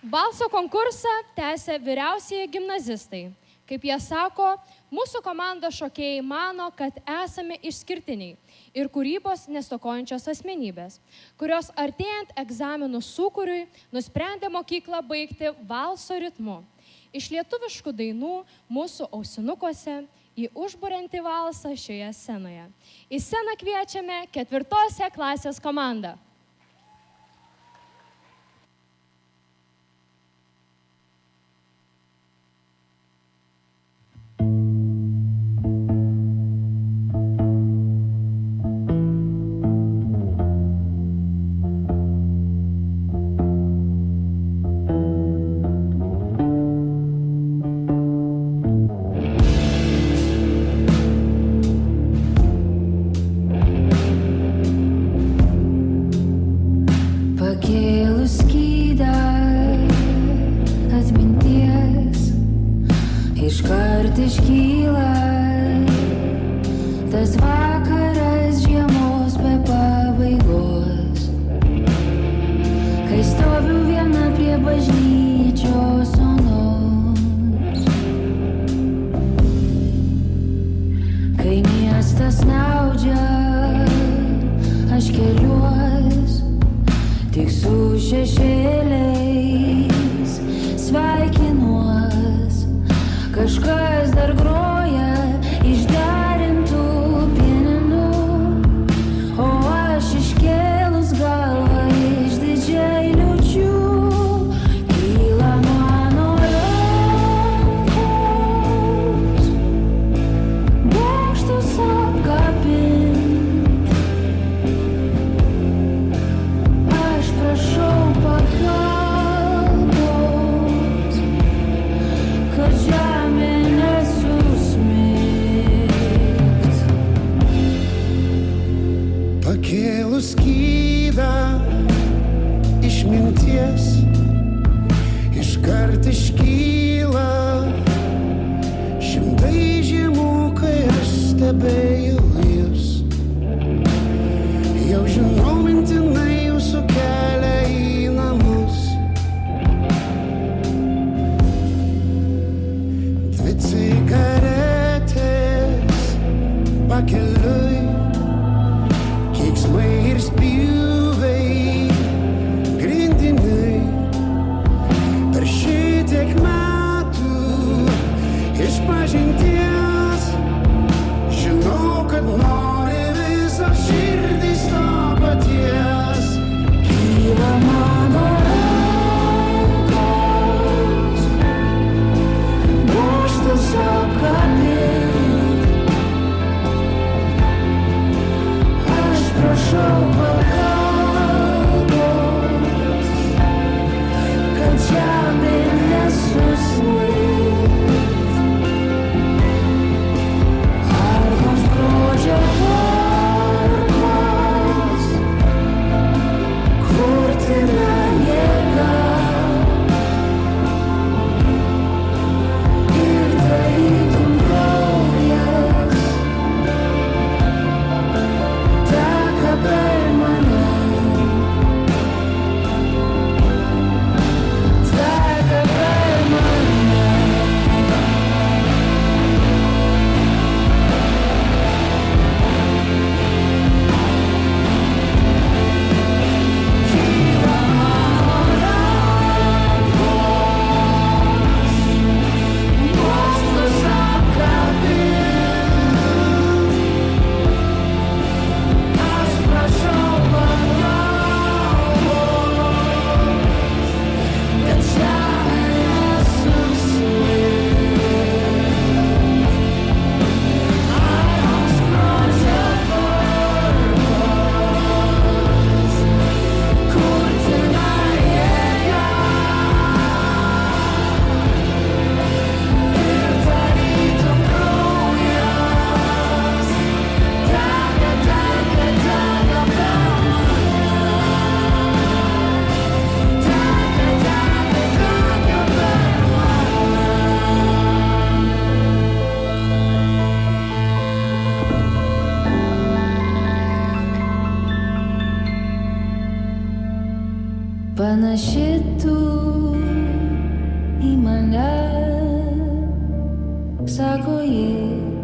Balso konkursą tęsia vyriausieji gimnazistai. Kaip jie sako, mūsų komandos šokėjai mano, kad esame išskirtiniai ir kūrybos nestokojančios asmenybės, kurios artėjant egzaminų sūkuriui nusprendė mokyklą baigti valso ritmu. Iš lietuviškų dainų mūsų ausinukuose į užburiantį valsą šioje scenoje. Į sceną kviečiame 4 klasės komandą. Pakėlus skydą atminties, iškart iškyla tas vakaras žiemos be pabaigos, kai stoviu viena prie bažnyčios onos, kai miestas snaudžia, aš keliuos tik su šešėliais, sveikinuos, kažkas dar groja išderintų pianinu. mane, sako ji.